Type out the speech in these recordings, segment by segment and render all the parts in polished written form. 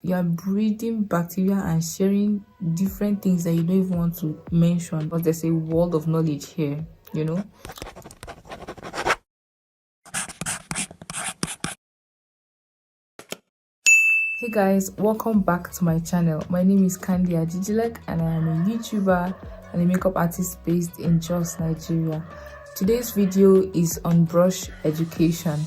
you are breeding bacteria and sharing different things that you don't even want to mention, but there's a world of knowledge here, you know. Hey guys, welcome back to my channel. My name is Candy Ajijilek and I am a YouTuber and a makeup artist based in Jos, Nigeria. Today's video is on brush education.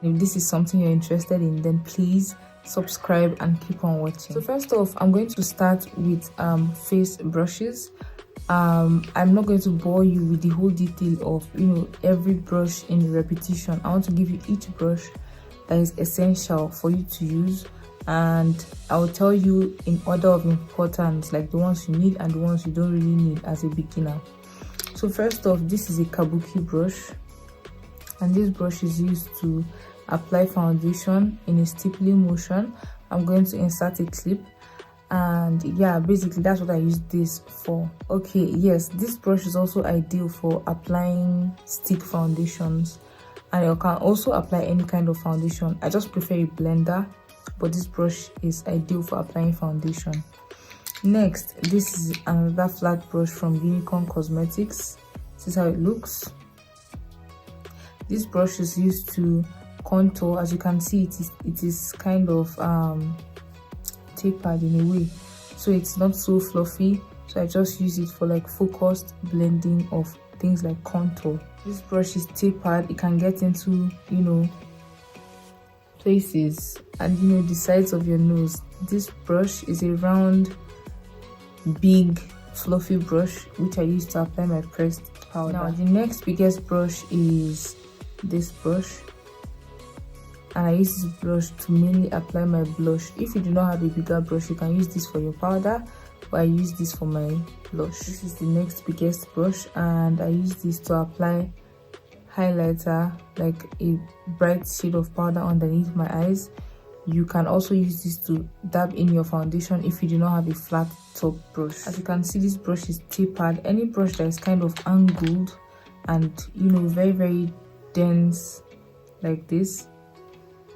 If this is something you're interested in, then please subscribe and keep on watching. So first off, I'm going to start with face brushes. I'm not going to bore you with the whole detail of every brush in repetition. I want to give you each brush that is essential for you to use, and I'll tell you in order of importance, like the ones you need and the ones you don't really need as a beginner. So first off, this is a kabuki brush, and this brush is used to apply foundation in a stippling motion. I'm going to insert a clip, and yeah, basically that's what I use this for. Okay, yes, this brush is also ideal for applying stick foundations, and you can also apply any kind of foundation. I just prefer a blender, but this brush is ideal for applying foundation. Next, this is another flat brush from Unicorn Cosmetics. This is how it looks. This brush is used to contour. As you can see, it is kind of tapered in a way, so it's not so fluffy, so I just use it for like focused blending of things like contour. This brush is tapered. It can get into places and the sides of your nose. This brush is a round, big, fluffy brush which I use to apply my pressed powder. Now the next biggest brush is this brush, and I use this brush to mainly apply my blush. If you do not have a bigger brush, you can use this for your powder, but I use this for my blush. This is the next biggest brush, and I use this to apply highlighter, like a bright shade of powder underneath my eyes. You can also use this to dab in your foundation if you do not have a flat top brush. As you can see, this brush is tapered. Any brush that is kind of angled and very, very dense like this,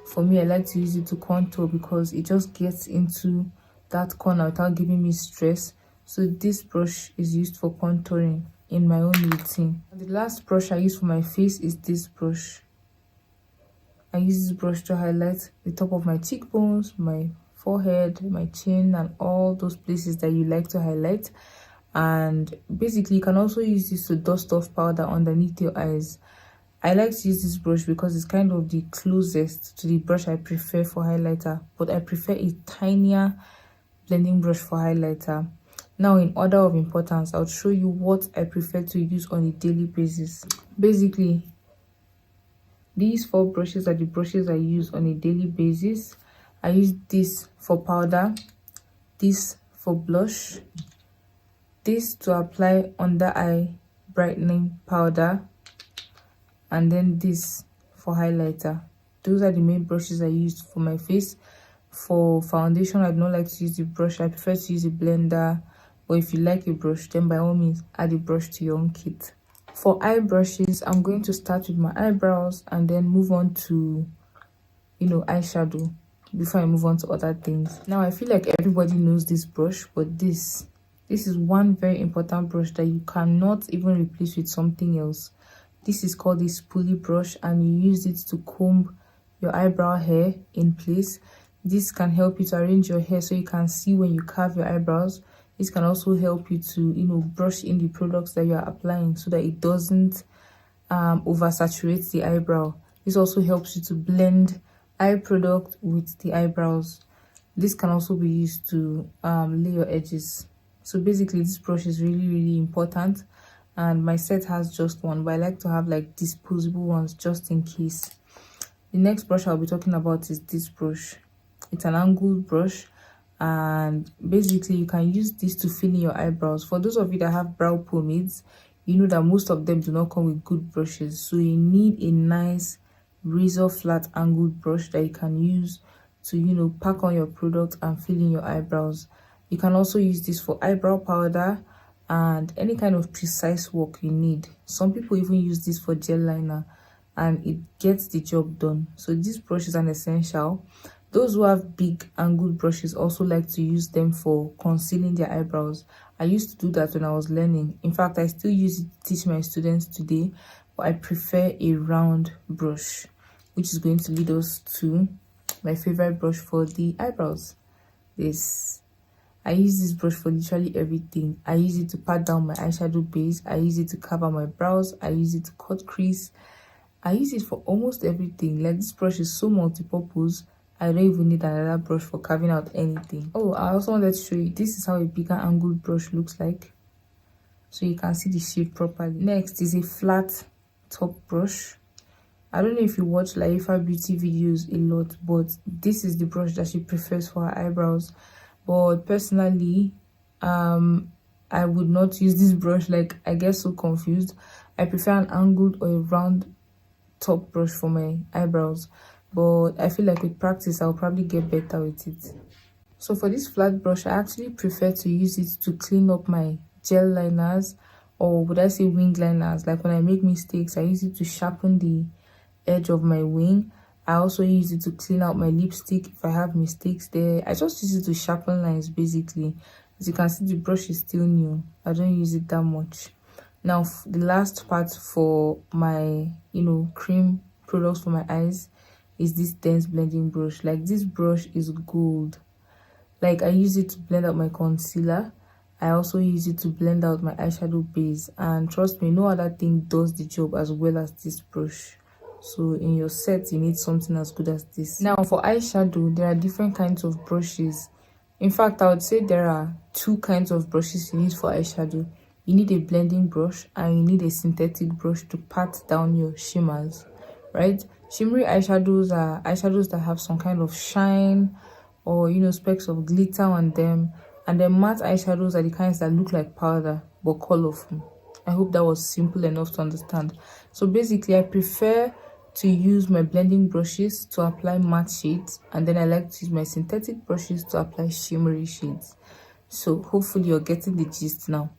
for me, I like to use it to contour because it just gets into that corner without giving me stress. So this brush is used for contouring in my own routine. And the last brush I use for my face is this brush. I use this brush to highlight the top of my cheekbones, my forehead, my chin, and all those places that you like to highlight. And basically, you can also use this to dust off powder underneath your eyes. I like to use this brush because it's kind of the closest to the brush I prefer for highlighter, but I prefer a tinier blending brush for highlighter. Now, in order of importance, I'll show you what I prefer to use on a daily basis. Basically, these 4 brushes are the brushes I use on a daily basis. I use this for powder, this for blush, this to apply under eye brightening powder, and then this for highlighter. Those are the main brushes I use for my face. For foundation, I do not like to use the brush. I prefer to use a blender, or if you like a brush, then by all means add a brush to your own kit. For eye brushes, I'm going to start with my eyebrows and then move on to eyeshadow before I move on to other things. Now, I feel like everybody knows this brush, but this is one very important brush that you cannot even replace with something else. This is called a spoolie brush, and you use it to comb your eyebrow hair in place. This can help you to arrange your hair so you can see when you carve your eyebrows. This can also help you to brush in the products that you are applying so that it doesn't oversaturate the eyebrow. This also helps you to blend eye product with the eyebrows. This can also be used to lay your edges. So basically, this brush is really, really important, and my set has just one, but I like to have like disposable ones just in case. The next brush I'll be talking about is this brush. It's an angled brush, and basically you can use this to fill in your eyebrows. For those of you that have brow pomades, you know that most of them do not come with good brushes, so you need a nice razor flat angled brush that you can use to pack on your product and fill in your eyebrows. You can also use this for eyebrow powder and any kind of precise work you need. Some people even use this for gel liner, and it gets the job done. So this brush is an essential. Those who have big angled brushes also like to use them for concealing their eyebrows. I used to do that when I was learning. In fact, I still use it to teach my students today, but I prefer a round brush, which is going to lead us to my favorite brush for the eyebrows. I use this brush for literally everything. I use it to pat down my eyeshadow base. I use it to cover my brows. I use it to cut crease. I use it for almost everything. Like, this brush is so multi-purpose. I don't even need another brush for carving out anything. Oh, I also wanted to show you, this is how a bigger angled brush looks like, so you can see the shape properly. Next is a flat top brush. I don't know if you watch Laifa beauty videos a lot, but this is the brush that she prefers for her eyebrows. But personally, I would not use this brush. Like, I get so confused. I prefer an angled or a round top brush for my eyebrows, but I feel like with practice I'll probably get better with it. So for this flat brush, I actually prefer to use it to clean up my gel liners, or would I say wing liners. Like, when I make mistakes, I use it to sharpen the edge of my wing. I also use it to clean out my lipstick if I have mistakes there. I just use it to sharpen lines, basically. As you can see, the brush is still new. I don't use it that much. Now, the last part for my, cream products for my eyes is this dense blending brush. Like, this brush is gold. Like, I use it to blend out my concealer. I also use it to blend out my eyeshadow base. And trust me, no other thing does the job as well as this brush. So in your set, you need something as good as this. Now, for eyeshadow, there are different kinds of brushes. In fact, I would say there are two kinds of brushes you need for eyeshadow. You need a blending brush and you need a synthetic brush to pat down your shimmers, right? Shimmery eyeshadows are eyeshadows that have some kind of shine or, specks of glitter on them. And then matte eyeshadows are the kinds that look like powder but colorful. I hope that was simple enough to understand. So basically, I prefer to use my blending brushes to apply matte shades, and then I like to use my synthetic brushes to apply shimmery shades. So hopefully you're getting the gist now.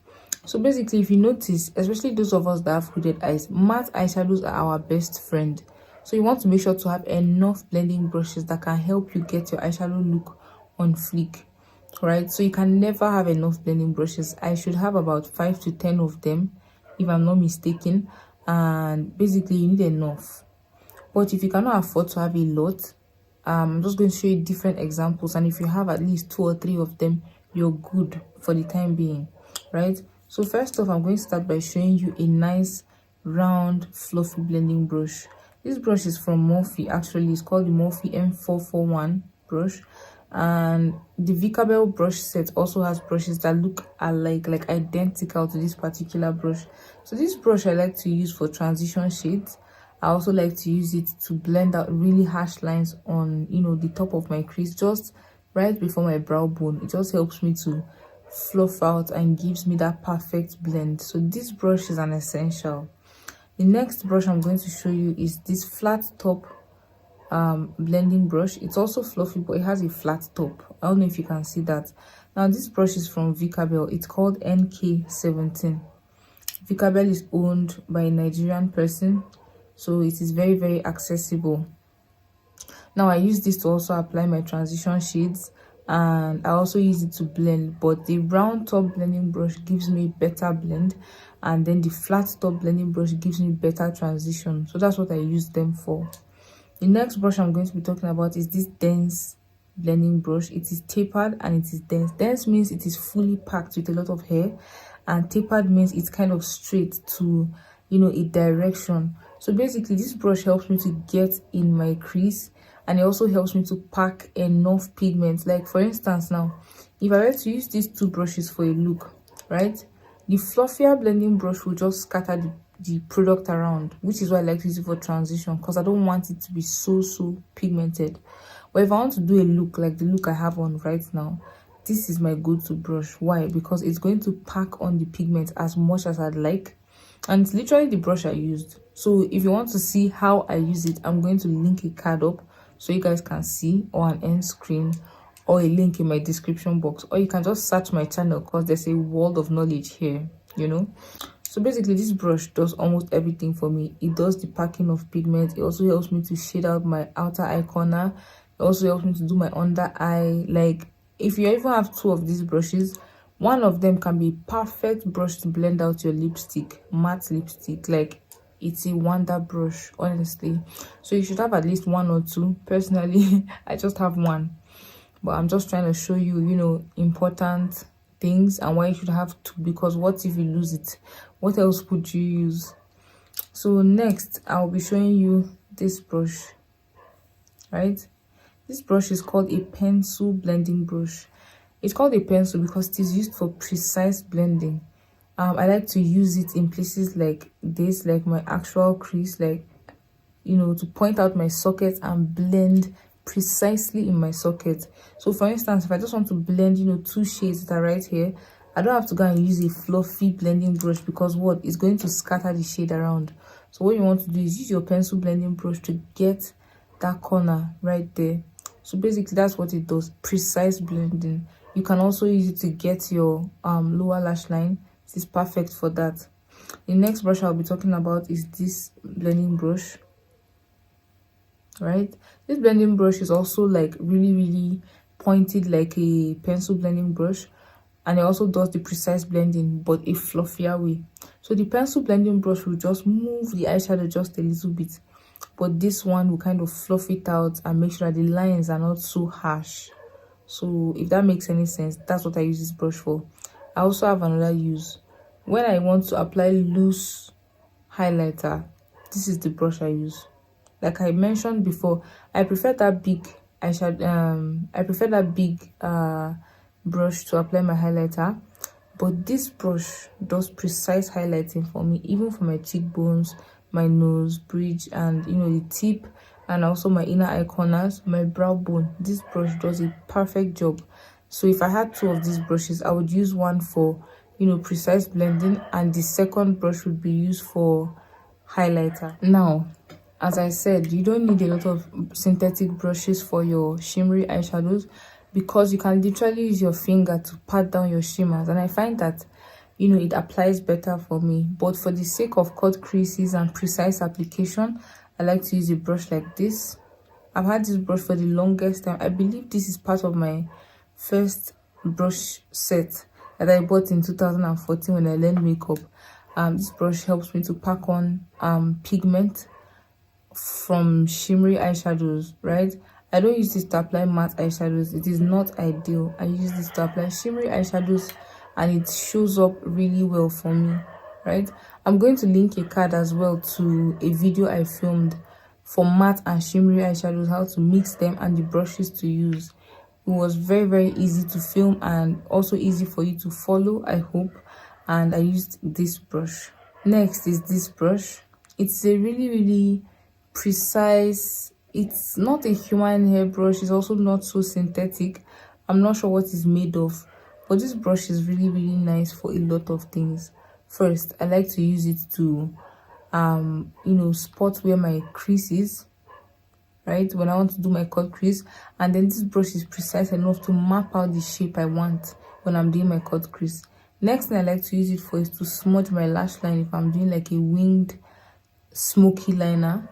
So basically, if you notice, especially those of us that have hooded eyes, matte eyeshadows are our best friend. So you want to make sure to have enough blending brushes that can help you get your eyeshadow look on fleek, right? So you can never have enough blending brushes. I should have about 5 to 10 of them, if I'm not mistaken, and basically you need enough. But if you cannot afford to have a lot, I'm just going to show you different examples, and if you have at least 2 or 3 of them, you're good for the time being, right? So first off, I'm going to start by showing you a nice round fluffy blending brush. This brush is from Morphe. Actually, it's called the Morphe M441 brush, and the Vicabel brush set also has brushes that look alike, like identical to this particular brush. So this brush I like to use for transition shades. I also like to use it to blend out really harsh lines on, the top of my crease, just right before my brow bone. It just helps me to fluff out and gives me that perfect blend. So this brush is an essential. The next brush I'm going to show you is this flat top blending brush. It's also fluffy, but it has a flat top. I don't know if you can see that. Now, this brush is from Vicabel. It's called NK17. Vicabel is owned by a Nigerian person, so it is very, very accessible. Now, I use this to also apply my transition shades, and I also use it to blend, but the round top blending brush gives me better blend, and then the flat top blending brush gives me better transition. So that's what I use them for. The next brush I'm going to be talking about is this dense blending brush. It is tapered and it is dense. Dense means it is fully packed with a lot of hair, and tapered means it's kind of straight to, a direction. So basically, this brush helps me to get in my crease, and it also helps me to pack enough pigment. Like, for instance, now, if I were to use these two brushes for a look, right, the fluffier blending brush will just scatter the product around, which is why I like to use it for transition, because I don't want it to be so pigmented. But if I want to do a look like the look I have on right now, this is my go-to brush. Why? Because it's going to pack on the pigment as much as I'd like, and it's literally the brush I used. So if you want to see how I use it, I'm going to link a card up so you guys can see, or an end screen, or a link in my description box, or you can just search my channel because there's a world of knowledge here, So basically this brush does almost everything for me. It does the packing of pigment. It also helps me to shade out my outer eye corner. It also helps me to do my under eye. Like if you even have two of these brushes, one of them can be perfect brush to blend out your lipstick, matte lipstick. Like it's a wonder brush, honestly. So you should have at least one or two. Personally, I just have one, but I'm just trying to show you, you know, important things and why you should have two, because what if you lose it? What else would you use? So next I'll be showing you this brush, right? This brush is called a pencil blending brush. It's called a pencil because it is used for precise blending. I like to use it in places like this, like my actual crease, like, you know, to point out my socket and blend precisely in my socket. So for instance, if I just want to blend, you know, two shades that are right here, I don't have to go and use a fluffy blending brush, because what is going to scatter the shade around. So what you want to do is use your pencil blending brush to get that corner right there. So basically that's what it does, precise blending. You can also use it to get your lower lash line. This is perfect for that. The next brush I'll be talking about is this blending brush, right? This blending brush is also like really pointed like a pencil blending brush, and it also does the precise blending but a fluffier way. So the pencil blending brush will just move the eyeshadow just a little bit, but this one will kind of fluff it out and make sure that the lines are not so harsh. So if that makes any sense, that's what I use this brush for. I also have another use. When I want to apply loose highlighter, this is the brush I use. Like I mentioned before, I prefer that big eyeshadow, I prefer that big brush to apply my highlighter, but this brush does precise highlighting for me, even for my cheekbones, my nose bridge, and you know, the tip, and also my inner eye corners, my brow bone. This brush does a perfect job. So if I had two of these brushes, I would use one for, you know, precise blending, and the second brush would be used for highlighter. Now, as I said, you don't need a lot of synthetic brushes for your shimmery eyeshadows, because you can literally use your finger to pat down your shimmers, and I find that, you know, it applies better for me. But for the sake of cut creases and precise application, I like to use a brush like this. I've had this brush for the longest time. I believe this is part of my first brush set that I bought in 2014 when I learned makeup. This brush helps me to pack on pigment from shimmery eyeshadows, right? I don't use this to apply matte eyeshadows. It is not ideal. I use this to apply shimmery eyeshadows, and it shows up really well for me, right? I'm going to link a card as well to a video I filmed for matte and shimmery eyeshadows, how to mix them and the brushes to use. It was very easy to film and also easy for you to follow, I hope. And I used this brush. Next is this brush. It's a really precise, it's not a human hair brush, it's also not so synthetic. I'm not sure what it's made of, but this brush is really nice for a lot of things. First, I like to use it to you know, spot where my crease is, right, when I want to do my cut crease. And then this brush is precise enough to map out the shape I want when I'm doing my cut crease. Next thing I like to use it for is to smudge my lash line if I'm doing like a winged smoky liner.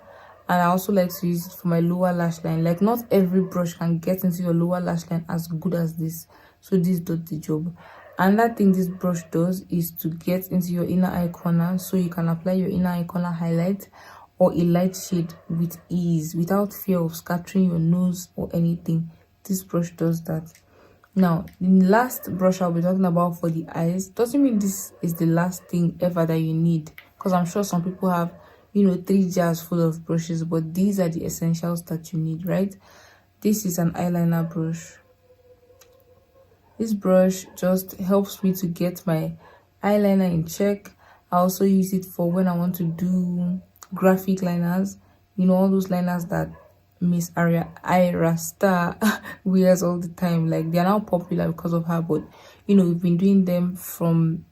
And I also like to use it for my lower lash line. Like not every brush can get into your lower lash line as good as this, so this does the job. Another thing this brush does is to get into your inner eye corner, so you can apply your inner eye corner highlight or a light shade with ease without fear of scattering your nose or anything. This brush does that. Now, the last brush I'll be talking about for the eyes doesn't mean this is the last thing ever that you need, because I'm sure some people have, you know, 3 jars full of brushes, but these are the essentials that you need, right? This is an eyeliner brush. This brush just helps me to get my eyeliner in check. I also use it for when I want to do graphic liners, you know, all those liners that Miss Ira Star wears all the time. Like, they are now popular because of her, but you know, we've been doing them from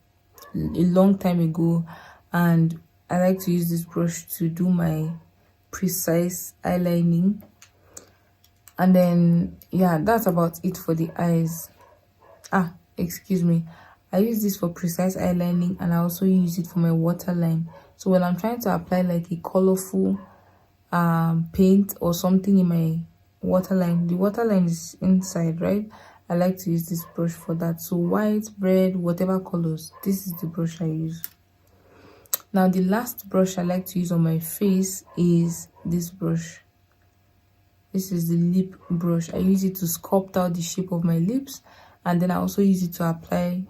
a long time ago, and I like to use this brush to do my precise eyelining. And then yeah, that's about it for the eyes. Excuse me, I use this for precise eyelining, and I also use it for my waterline. So when I'm trying to apply like a colorful paint or something in my waterline, the waterline is inside, right? I like to use this brush for that. So white, red, whatever colors, this is the brush I use. Now the last brush I like to use on my face is this brush. This is the lip brush. I use it to sculpt out the shape of my lips, and then I also use it to apply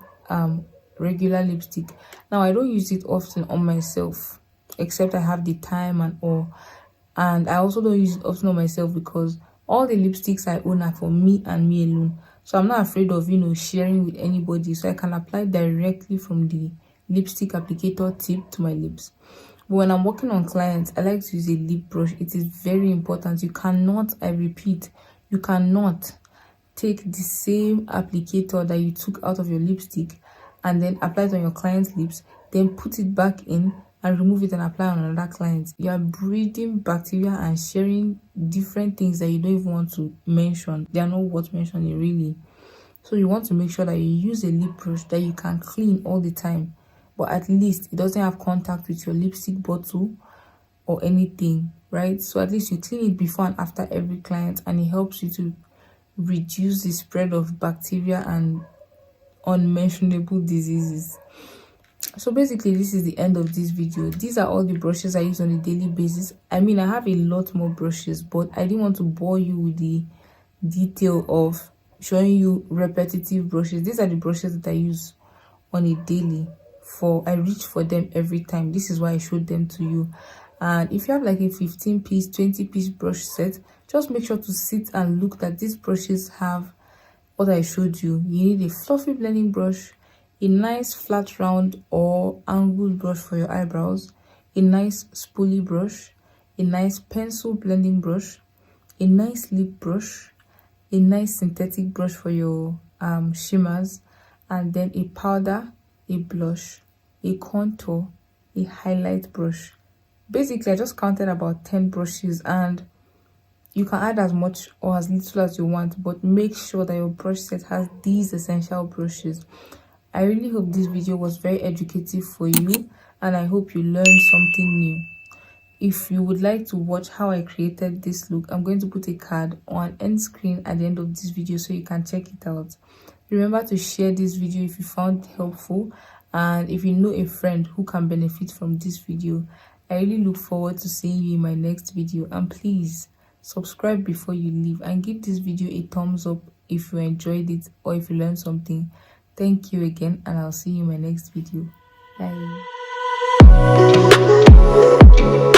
regular lipstick. Now I don't use it often on myself, except I have the time and all. And I also don't use it often on myself because all the lipsticks I own are for me and me alone. So I'm not afraid of, you know, sharing with anybody. So I can apply directly from the lipstick applicator tip to my lips. But when I'm working on clients, I like to use a lip brush. It is very important. You cannot, I repeat, you cannot take the same applicator that you took out of your lipstick and then apply it on your client's lips, then put it back in and remove it and apply on another client. You are breeding bacteria and sharing different things that you don't even want to mention. They are not worth mentioning, really. So you want to make sure that you use a lip brush that you can clean all the time, but at least it doesn't have contact with your lipstick bottle or anything, right? So at least you clean it before and after every client, and it helps you to reduce the spread of bacteria and unmentionable diseases. So basically, this is the end of this video. These are all the brushes I use on a daily basis. I mean, I have a lot more brushes, but I didn't want to bore you with the detail of showing you repetitive brushes. These are the brushes that I use on a daily. I reach for them every time. This is why I showed them to you. And if you have like a 15-piece, 20-piece brush set, just make sure to sit and look that these brushes have what I showed you. You need a fluffy blending brush, a nice flat round or angled brush for your eyebrows, a nice spoolie brush, a nice pencil blending brush, a nice lip brush, a nice synthetic brush for your shimmers, and then a powder, a blush, a contour, a highlight brush. Basically, I just counted about 10 brushes, and you can add as much or as little as you want, but make sure that your brush set has these essential brushes. I really hope this video was very educative for you, and I hope you learned something new. If you would like to watch how I created this look, I'm going to put a card on end screen at the end of this video so you can check it out. Remember to share this video if you found it helpful, and if you know a friend who can benefit from this video. I really look forward to seeing you in my next video, and please subscribe before you leave and give this video a thumbs up if you enjoyed it or if you learned something. Thank you again, and I'll see you in my next video. Bye.